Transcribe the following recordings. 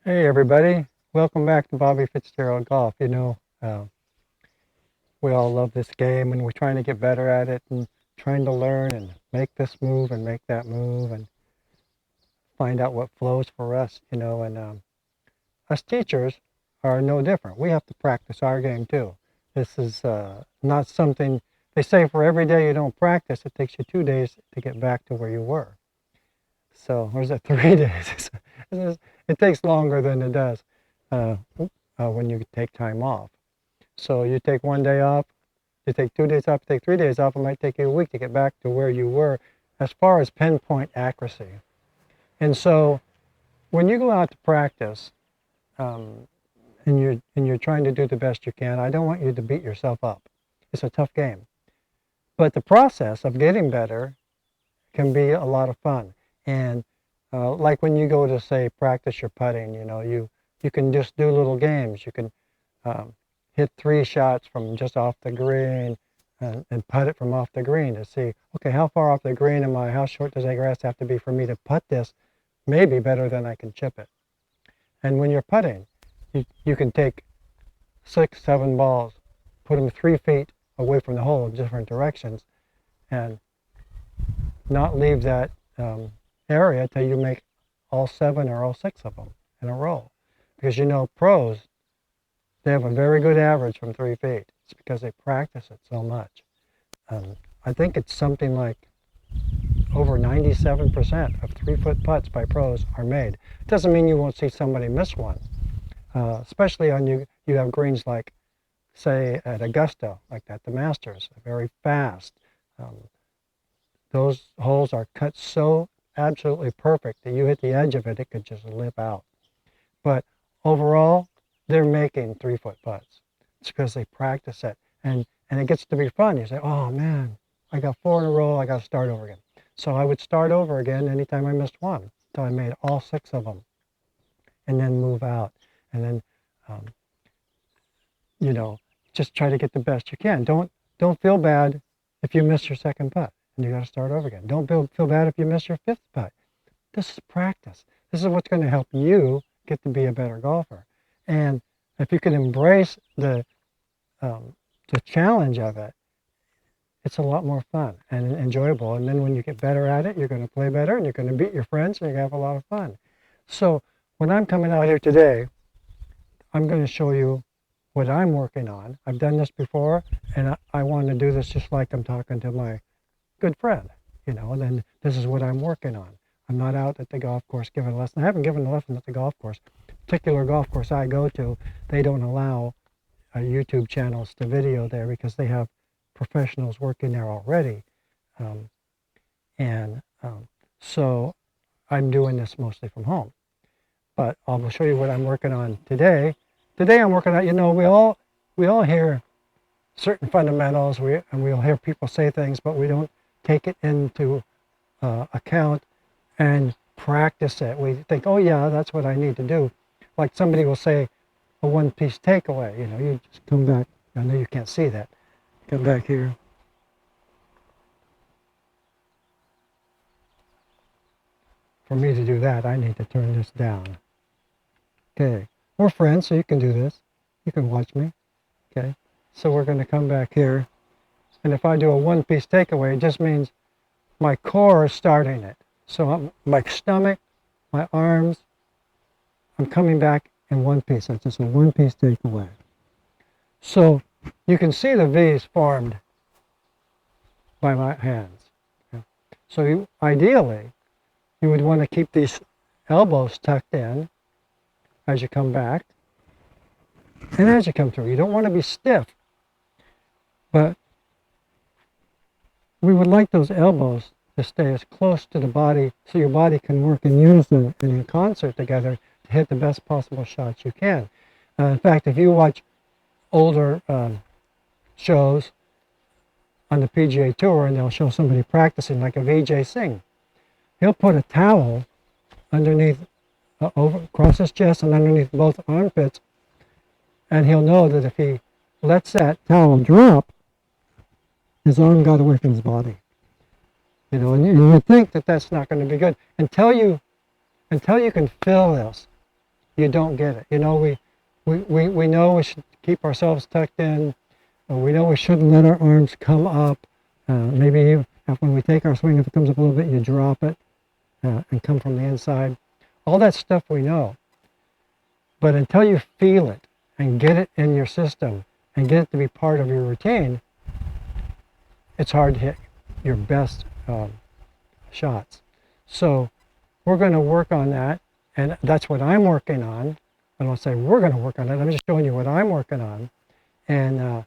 Hey everybody, welcome back to Bobby Fitzgerald Golf. We all love this game and we're trying to get better at it and trying to learn and make this move and make that move and find out what flows for us, and us teachers are no different. We have to practice our game too. This is not something, they say for every day you don't practice, it takes you 2 days to get back to where you were. So, or is it 3 days? It takes longer than it does uh, when you take time off. So you take one day off, you take 2 days off, you take 3 days off, it might take you a week to get back to where you were as far as pinpoint accuracy. And so when you go out to practice um, and you're trying to do the best you can, I don't want you to beat yourself up. It's a tough game. But the process of getting better can be a lot of fun. And like when you go to, say, practice your putting, you can just do little games. You can um, hit 3 shots from just off the green and putt it from off the green to see, okay, how far off the green am I? How short does that grass have to be for me to putt this maybe better than I can chip it? And when you're putting, you can take 6, 7 balls, put them 3 feet away from the hole in different directions, and not leave that area till you make all 7 or all 6 of them in a row. Because pros, they have a very good average from 3 feet. It's because they practice it so much. I think it's something like over 97% of 3-foot putts by pros are made. It doesn't mean you won't see somebody miss one, especially on you have greens like, say, at Augusta, like at the Masters, very fast. Um, those holes are cut so absolutely perfect that you hit the edge of it, it could just lip out. But overall, they're making 3-foot putts. It's because they practice it. And it gets to be fun. You say, oh man, I got 4 in a row, I got to start over again. So I would start over again anytime I missed one until I made all 6 of them and then move out. And then, um, you know, just try to get the best you can. Don't feel bad if you miss your second putt and you got to start over again. Don't feel bad if you miss your 5th putt. This is practice. This is what's going to help you get to be a better golfer. And if you can embrace the challenge of it, it's a lot more fun and enjoyable. And then when you get better at it, you're going to play better and you're going to beat your friends and you're going to have a lot of fun. So when I'm coming out here today, I'm going to show you what I'm working on. I've done this before, and I want to do this just like I'm talking to my good friend, and then this is what I'm working on. I'm not out at the golf course giving a lesson. I haven't given a lesson at the golf course. Particular golf course I go to, they don't allow YouTube channels to video there because they have professionals working there already. Um, and so I'm doing this mostly from home. But I'll show you what I'm working on today. Today I'm working on, we all hear certain fundamentals, and we'll hear people say things, but we don't take it into account and practice it. We think, oh yeah, that's what I need to do. Like somebody will say a one-piece takeaway, you just come back. I know you can't see that. Come back here. For me to do that, I need to turn this down. Okay, we're friends, so you can do this. You can watch me. Okay, so we're going to come back here. And if I do a one-piece takeaway, it just means my core is starting it. So my stomach, my arms, I'm coming back in one piece. That's just a one-piece takeaway. So you can see the V's formed by my hands. Okay. So ideally, you would want to keep these elbows tucked in as you come back and as you come through. You don't want to be stiff, but we would like those elbows to stay as close to the body so your body can work in unison and in concert together to hit the best possible shots you can. In fact, if you watch older shows on the PGA Tour and they'll show somebody practicing, like a Vijay Singh, he'll put a towel underneath, across his chest and underneath both armpits, and he'll know that if he lets that towel drop, his arm got away from his body. And you think that that's not going to be good until you can feel this. you don't get it. You know, we know we should keep ourselves tucked in. We know we shouldn't let our arms come up. Maybe when we take our swing, if it comes up a little bit, you drop it and come from the inside. All that stuff we know. But until you feel it and get it in your system and get it to be part of your routine, it's hard to hit your best shots. So we're going to work on that, and that's what I'm working on. I don't say we're going to work on it. I'm just showing you what I'm working on, and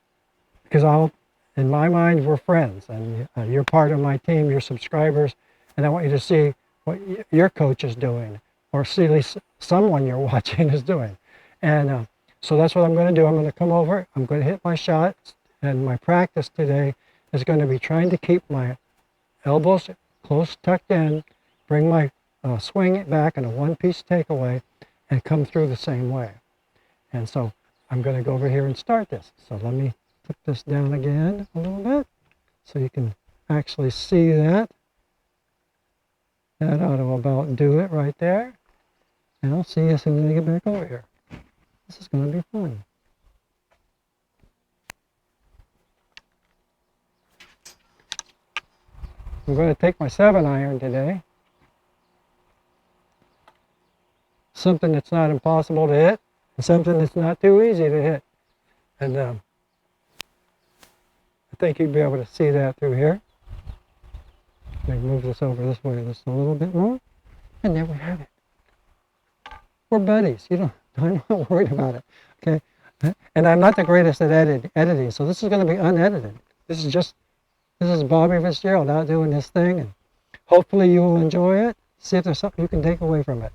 because in my mind, we're friends, and you're part of my team, you're subscribers, and I want you to see what your coach is doing, or see at least someone you're watching is doing. And so that's what I'm going to do. I'm going to come over, I'm going to hit my shots, and my practice today is going to be trying to keep my elbows close tucked in, bring my swing it back in a one-piece takeaway, and come through the same way. And so I'm going to go over here and start this. So let me put this down again a little bit so you can actually see that. That ought to about do it right there. And I'll see you as soon as I get back over here. This is going to be fun. I'm going to take my 7-iron today. Something that's not impossible to hit, and something that's not too easy to hit. And I think you'd be able to see that through here. Let me move this over this way just a little bit more. And there we have it. We're buddies. I'm not worried about it. Okay? And I'm not the greatest at editing, so this is going to be unedited. This is Bobby Fitzgerald out doing his thing, and hopefully you will enjoy it. See if there's something you can take away from it.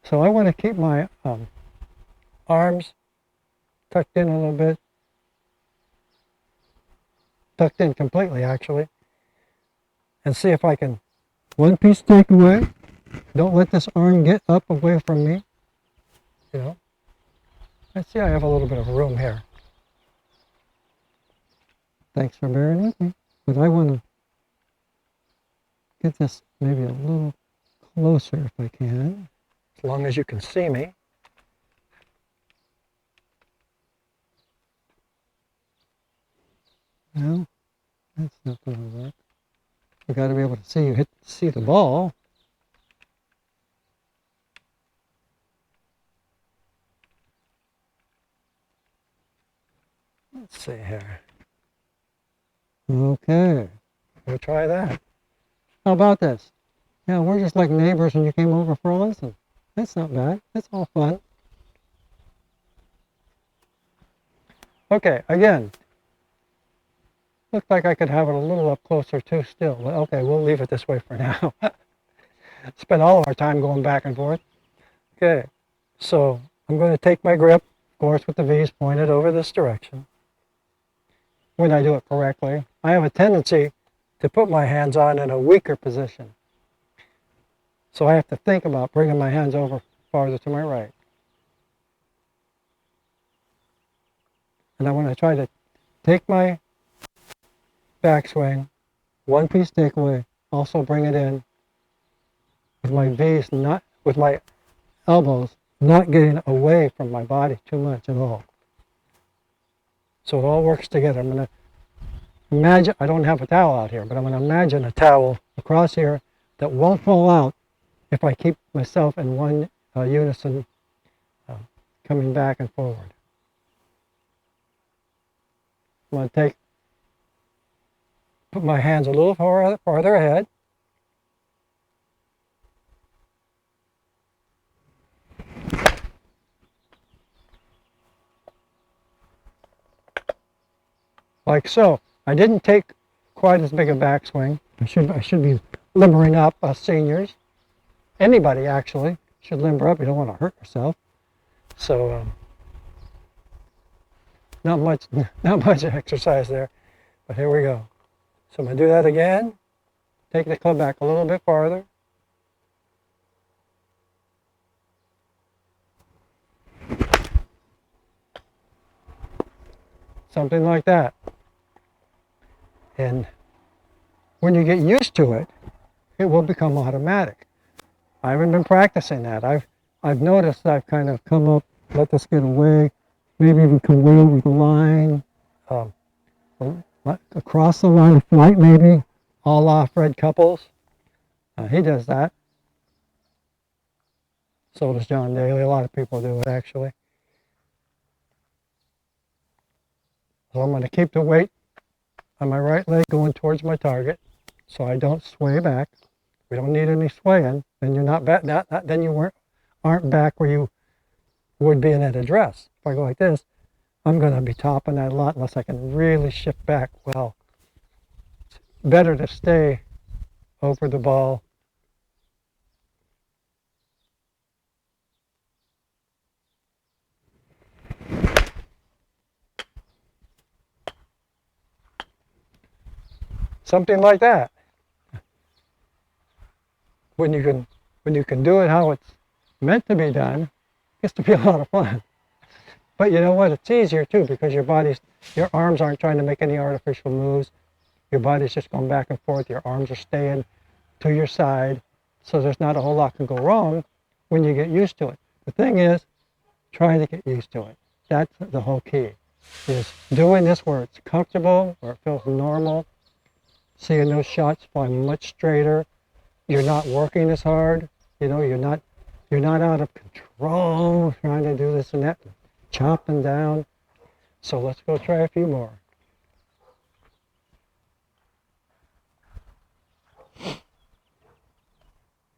So I want to keep my arms tucked in a little bit. Tucked in completely, actually. And see if I can one-piece takeaway. Don't let this arm get up away from me. You know. Let's see, I have a little bit of room here. Thanks for bearing with me. But I want to get this maybe a little closer if I can. As long as you can see me. No, that's not going to work. You got to be able to see the ball. Let's see here. Okay, we'll try that. How about this? Yeah, we're just like neighbors when you came over for a lesson. That's not bad. That's all fun. Okay, again. Looked like I could have it a little up closer too still. But okay, we'll leave it this way for now. Spend all of our time going back and forth. Okay, so I'm going to take my grip, of course, with the V's pointed over this direction. When I do it correctly, I have a tendency to put my hands on in a weaker position. So I have to think about bringing my hands over farther to my right. And I want to try to take my backswing, one-piece takeaway, also bring it in with my V's, not with my elbows, not getting away from my body too much at all. So it all works together. I'm going to imagine, I don't have a towel out here, but I'm going to imagine a towel across here that won't fall out if I keep myself in one unison, coming back and forward. I'm going to put my hands a little farther ahead. Like so. I didn't take quite as big a backswing. I should be limbering up, us seniors. Anybody actually should limber up. You don't want to hurt yourself. So not much exercise there. But here we go. So I'm going to do that again. Take the club back a little bit farther. Something like that. And when you get used to it, it will become automatic. I haven't been practicing that. I've noticed I've kind of come up, let this get away, maybe even come way over the line, um, across the line of flight maybe, a la Fred Couples. He does that. So does John Daly. A lot of people do it actually. So I'm going to keep the weight on my right leg going towards my target so I don't sway back. We don't need any swaying. Then you're not back. Then you aren't back where you would be in at address. If I go like this, I'm going to be topping that a lot unless I can really shift back well. It's better to stay over the ball. Something like that. When you can do it how it's meant to be done, it gets to be a lot of fun. But you know what? It's easier too because your arms aren't trying to make any artificial moves. Your body's just going back and forth. Your arms are staying to your side. So there's not a whole lot can go wrong when you get used to it. The thing is, trying to get used to it. That's the whole key. Is doing this where it's comfortable, where it feels normal. Seeing those shots fly much straighter. You're not working as hard. You know, you're not out of control trying to do this and that, chopping down. So let's go try a few more.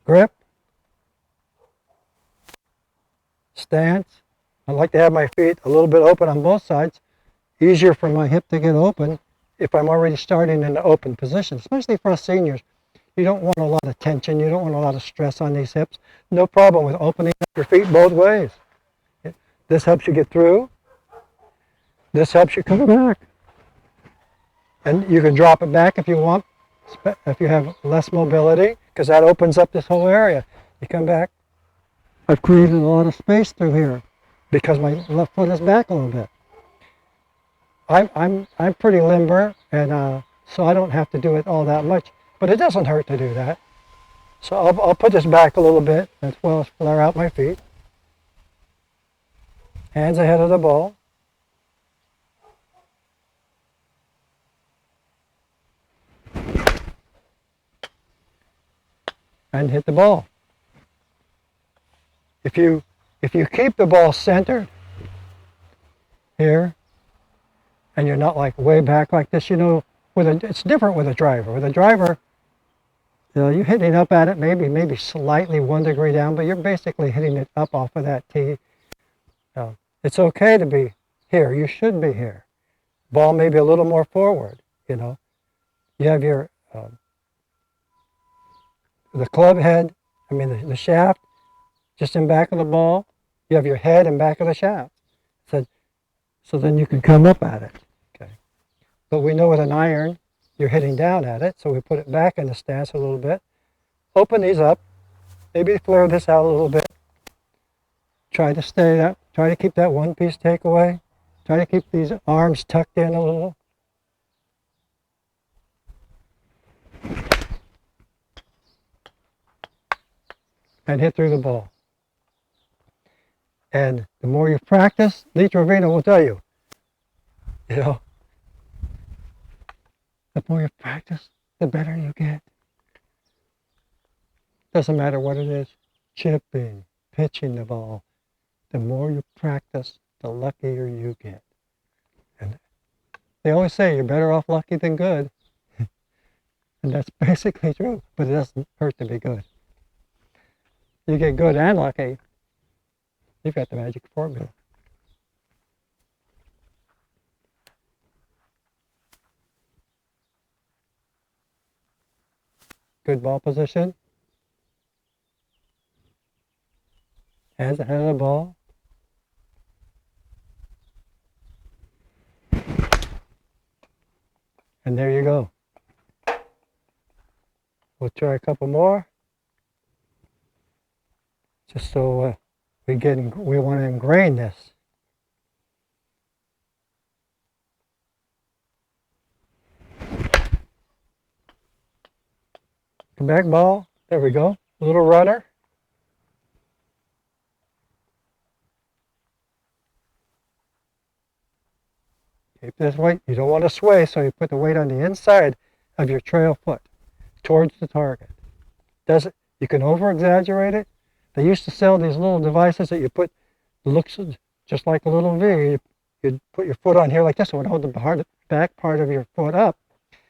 Grip. Stance. I like to have my feet a little bit open on both sides. Easier for my hip to get open if I'm already starting in the open position, especially for us seniors. You don't want a lot of tension. You don't want a lot of stress on these hips. No problem with opening up your feet both ways. This helps you get through. This helps you come back. And you can drop it back if you want, if you have less mobility, because that opens up this whole area. You come back. I've created a lot of space through here because my left foot is back a little bit. I'm pretty limber, and so I don't have to do it all that much. But it doesn't hurt to do that. So I'll put this back a little bit as well as flare out my feet. Hands ahead of the ball. And hit the ball. If you keep the ball centered here, and you're not like way back like this, you know, it's different with a driver. With a driver, you know, you're hitting up at it, maybe slightly 1 degree down, but you're basically hitting it up off of that tee. It's okay to be here. You should be here. Ball maybe a little more forward, you know. You have your, the club head, the shaft, just in back of the ball. You have your head in back of the shaft. So then you can come up at it. Okay. But we know with an iron, you're hitting down at it, so we put it back in the stance a little bit. Open these up. Maybe flare this out a little bit. Try to stay up. Try to keep that one-piece takeaway. Try to keep these arms tucked in a little. And hit through the ball. And the more you practice, Lee Trevino will tell you, you know, the more you practice, the better you get. Doesn't matter what it is, chipping, pitching the ball. The more you practice, the luckier you get. And they always say you're better off lucky than good. And that's basically true, but it doesn't hurt to be good. You get good and lucky, you've got the magic formula. Good ball position. Hands ahead of the ball. And there you go. We'll try a couple more. Just so we want to ingrain this. Come back, ball. There we go. Little runner. Keep this weight. You don't want to sway, so you put the weight on the inside of your trail foot towards the target. You can over exaggerate it. They used to sell these little devices that you put, looks just like a little V. You'd put your foot on here like this. It would hold the back part of your foot up,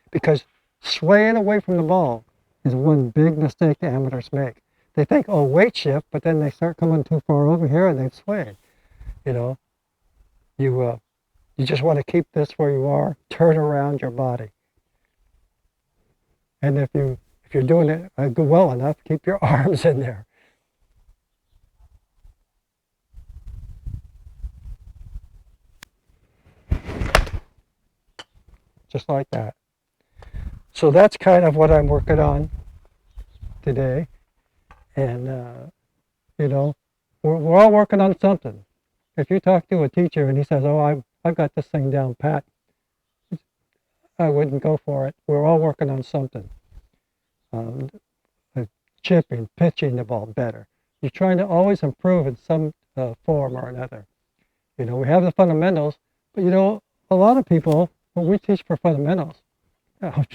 because swaying away from the ball is one big mistake the amateurs make. They think, oh, weight shift, but then they start coming too far over here and they've swayed. You know, you just want to keep this where you are, turn around your body. And if you're doing it well enough, keep your arms in there. Just like that. So that's kind of what I'm working on today. And, you know, we're all working on something. If you talk to a teacher and he says, oh, I've got this thing down pat, I wouldn't go for it. We're all working on something. Chipping, pitching the ball better. You're trying to always improve in some form or another. You know, we have the fundamentals, but you know, a lot of people, when we teach for fundamentals, a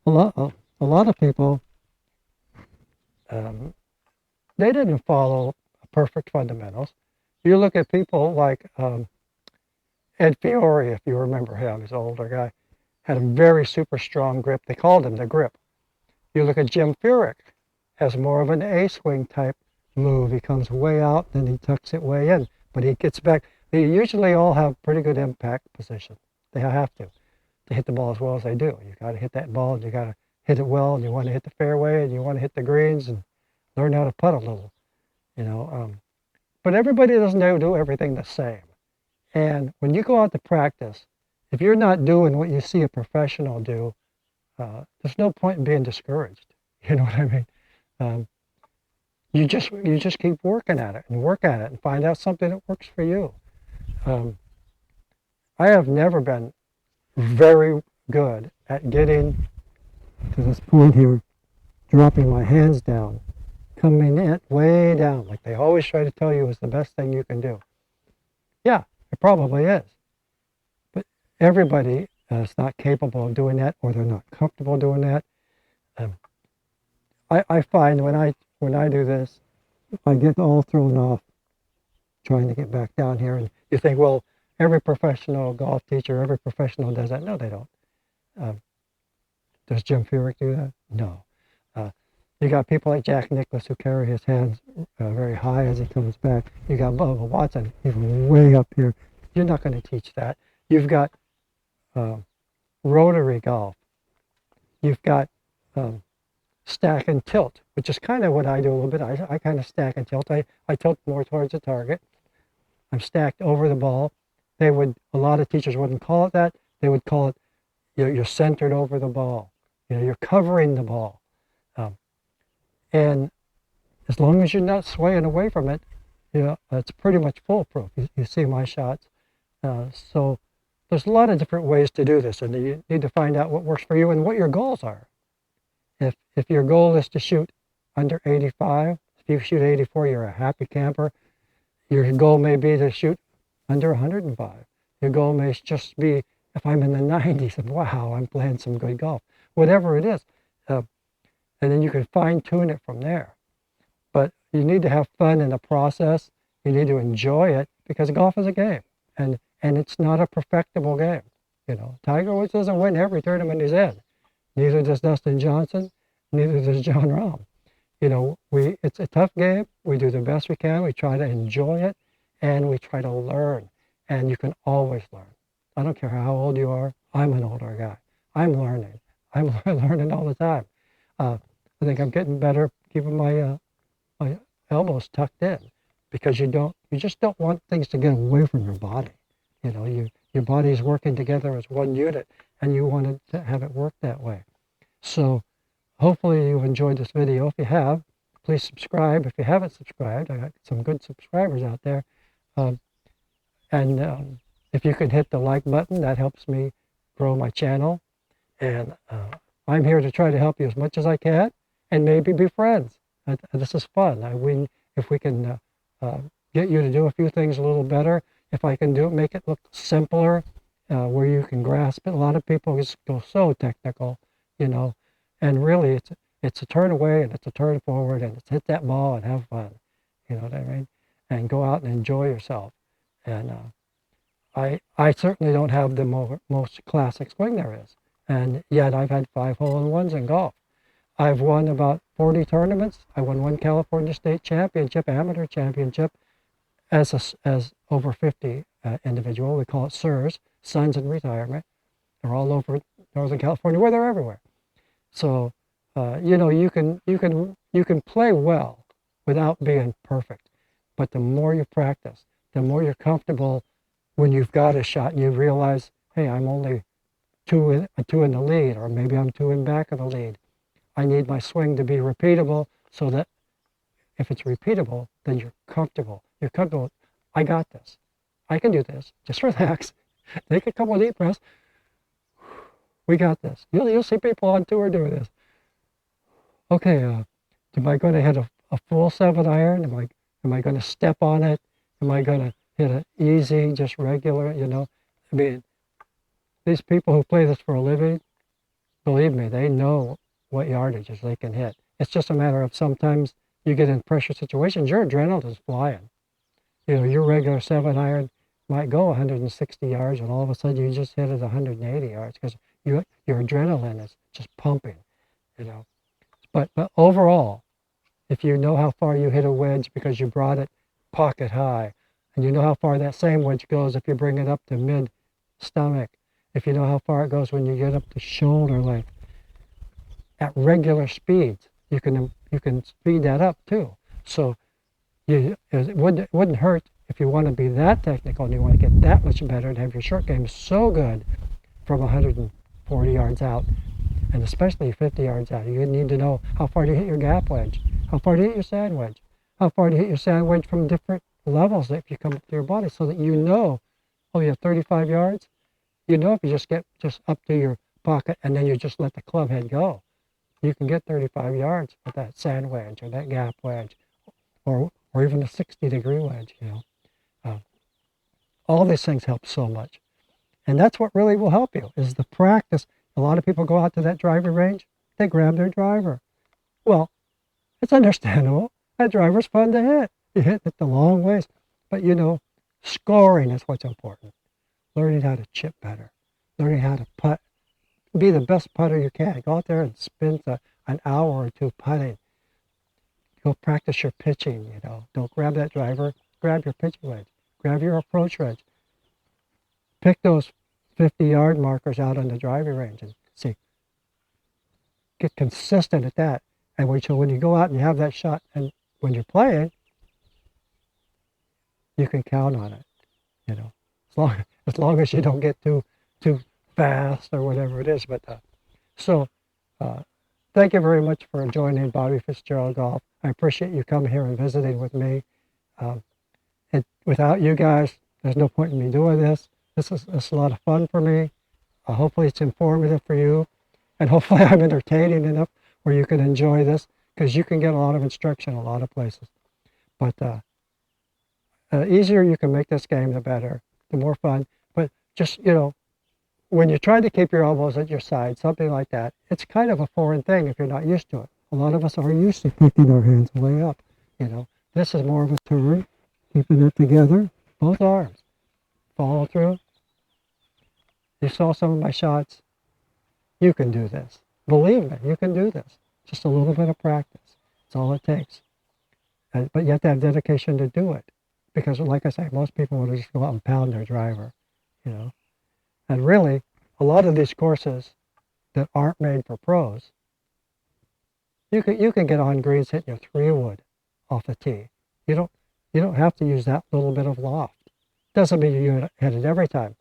lot of people, they didn't follow perfect fundamentals. You look at people like Ed Fiore, if you remember him, he's an older guy, had a very super strong grip. They called him the grip. You look at Jim Furyk, has more of an A-swing type move. He comes way out, then he tucks it way in, but he gets back. They usually all have pretty good impact position. They have to hit the ball as well as they do. You got to hit that ball, and you got to hit it well, and you want to hit the fairway, and you want to hit the greens, and learn how to putt a little, you know. But everybody doesn't do everything the same. And when you go out to practice, if you're not doing what you see a professional do, there's no point in being discouraged. You know what I mean? You just keep working at it and find out something that works for you. I have never been very good at getting to this point here, dropping my hands down, coming in way down, like they always try to tell you is the best thing you can do. Yeah, it probably is. But everybody is not capable of doing that, or they're not comfortable doing that. I find when I do this, I get all thrown off trying to get back down here. And you think, well, every professional golf teacher, every professional does that. No, they don't. Does Jim Furyk do that? No. You got people like Jack Nicklaus who carry his hands very high as he comes back. You got Bubba Watson, even way up here. You're not going to teach that. You've got rotary golf. You've got stack and tilt, which is kind of what I do a little bit. I kind of stack and tilt. I tilt more towards the target. I'm stacked over the ball. A lot of teachers wouldn't call it that. They would call it, you're centered over the ball. You know, you're covering the ball. And as long as you're not swaying away from it, you know, it's pretty much foolproof. You see my shots. So there's a lot of different ways to do this, and you need to find out what works for you and what your goals are. If your goal is to shoot under 85, if you shoot 84, you're a happy camper. Your goal may be to shoot under 105. Your goal may just be, if I'm in the 90s, and wow, I'm playing some good golf. Whatever it is. And then you can fine tune it from there. But you need to have fun in the process. You need to enjoy it, because golf is a game, and it's not a perfectible game. You know, Tiger Woods doesn't win every tournament he's in. Neither does Dustin Johnson. Neither does Jon Rahm. You know, it's a tough game. We do the best we can. We try to enjoy it, and we try to learn. And you can always learn. I don't care how old you are. I'm an older guy. I'm learning. I'm learning all the time. I think I'm getting better keeping my elbows tucked in, because you just don't want things to get away from your body. You know, your body is working together as one unit, and you want to have it work that way. So hopefully you've enjoyed this video. If you have, please subscribe. If you haven't subscribed, I got some good subscribers out there. If you could hit the like button, that helps me grow my channel. And I'm here to try to help you as much as I can, and maybe be friends. This is fun. If we can get you to do a few things a little better, if I can make it look simpler, where you can grasp it. A lot of people just go so technical, you know, and really it's a turn away and it's a turn forward and it's hit that ball and have fun, you know what I mean? And go out and enjoy yourself. And I certainly don't have the most classic swing there is, and yet I've had 5 hole-in-ones in golf. I've won about 40 tournaments. I won one California State Championship, amateur championship, as over 50 individual. We call it SIRS, Sons in Retirement. They're all over Northern California, where they're everywhere. So, you know, you can play well without being perfect. But the more you practice, the more you're comfortable when you've got a shot and you realize, hey, I'm only two in the lead, or maybe I'm 2 in back of the lead. I need my swing to be repeatable so that if it's repeatable, then you're comfortable. You're comfortable. I got this. I can do this. Just relax. Take a couple of deep breaths. We got this. You'll see people on tour doing this. Okay, am I going to hit a full 7-iron? Am I going to step on it? Am I going to hit it easy, just regular, you know? I mean, these people who play this for a living, believe me, they know what yardages they can hit. It's just a matter of sometimes you get in pressure situations, your adrenaline's flying. You know, your regular 7-iron might go 160 yards, and all of a sudden you just hit it 180 yards because your adrenaline is just pumping, you know. But overall, if you know how far you hit a wedge because you brought it pocket high, and you know how far that same wedge goes if you bring it up to mid-stomach, if you know how far it goes when you get up to shoulder length, at regular speeds, you can speed that up too. So it wouldn't hurt if you want to be that technical and you want to get that much better and have your short game so good from 140 yards out, and especially 50 yards out. You need to know how far to hit your gap wedge, how far to hit your sand wedge, how far to hit your sand wedge from different levels if you come up to your body, so that you know, oh, you have 35 yards. You know, if you just get up to your pocket and then you just let the club head go, you can get 35 yards with that sand wedge or that gap wedge, or even a 60-degree wedge, you know. All these things help so much. And that's what really will help you, is the practice. A lot of people go out to that driving range, they grab their driver. Well, it's understandable. That driver's fun to hit. You hit it the long ways. But, you know, scoring is what's important. Learning how to chip better. Learning how to putt. Be the best putter you can. Go out there and spend an hour or two putting. Go practice your pitching, you know. Don't grab that driver. Grab your pitching wedge. Grab your approach wedge. Pick those 50-yard markers out on the driving range and see. Get consistent at that. And when you go out and you have that shot, and when you're playing, you can count on it, you know. As long as you don't get too fast or whatever it is. But thank you very much for joining Bobby Fitzgerald Golf. I appreciate you coming here and visiting with me. Without you guys, there's no point in me doing this. This is a lot of fun for me. Hopefully it's informative for you, and hopefully I'm entertaining enough where you can enjoy this, because you can get a lot of instruction a lot of places. But the easier you can make this game, the better, the more fun. But just, you know, when you try to keep your elbows at your side, something like that, it's kind of a foreign thing if you're not used to it. A lot of us are used to picking our hands way up, you know. This is more of a turn, keeping it together, both arms. Follow through. You saw some of my shots. You can do this. Believe me, you can do this. Just a little bit of practice. That's all it takes. But you have to have dedication to do it. Because like I say, most people want to just go out and pound their driver, you know. And really, a lot of these courses that aren't made for pros, you can get on greens hitting your 3-wood off the tee. You don't have to use that little bit of loft. Doesn't mean you hit it every time.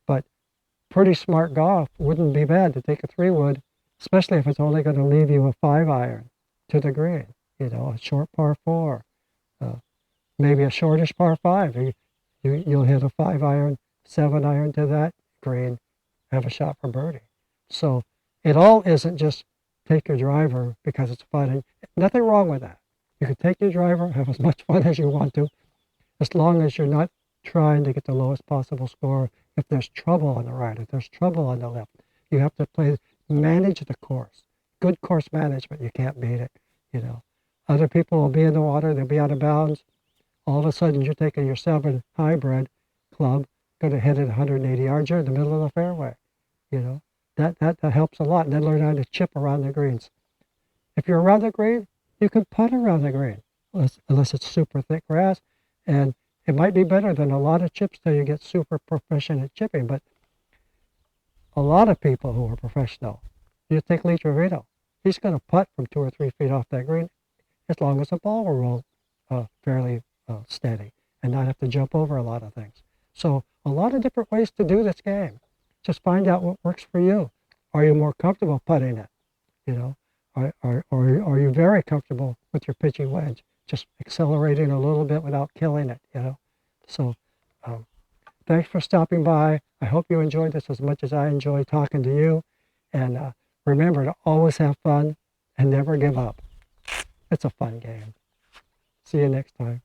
But pretty smart golf wouldn't be bad to take a 3-wood, especially if it's only going to leave you a 5-iron to the green. You know, a short par 4, maybe a shortish par 5. You'll hit a 5-iron, 7-iron to that green, have a shot for birdie. So It all isn't just take your driver because it's fun. And nothing wrong with that. You can take your driver, have as much fun as you want to, as long as you're not trying to get the lowest possible score. If there's trouble on the right, if there's trouble on the left, you have to manage the course. Good course management, you can't beat it, you know. Other people will be in the water, they'll be out of bounds. All of a sudden, you're taking your 7 hybrid club, going to hit it 180 yards, you're in the middle of the fairway, you know. That helps a lot. And then learn how to chip around the greens. If you're around the green, you can putt around the green, unless it's super thick grass. And it might be better than a lot of chips till you get super proficient at chipping. But a lot of people who are professional, you take Lee Trevino, he's going to putt from 2 or 3 feet off that green as long as the ball will roll fairly steady and not have to jump over a lot of things. So a lot of different ways to do this game. Just find out what works for you. Are you more comfortable putting it? You know, are you very comfortable with your pitching wedge, just accelerating a little bit without killing it? You know, so thanks for stopping by. I hope you enjoyed this as much as I enjoyed talking to you. And remember to always have fun and never give up. It's a fun game. See you next time.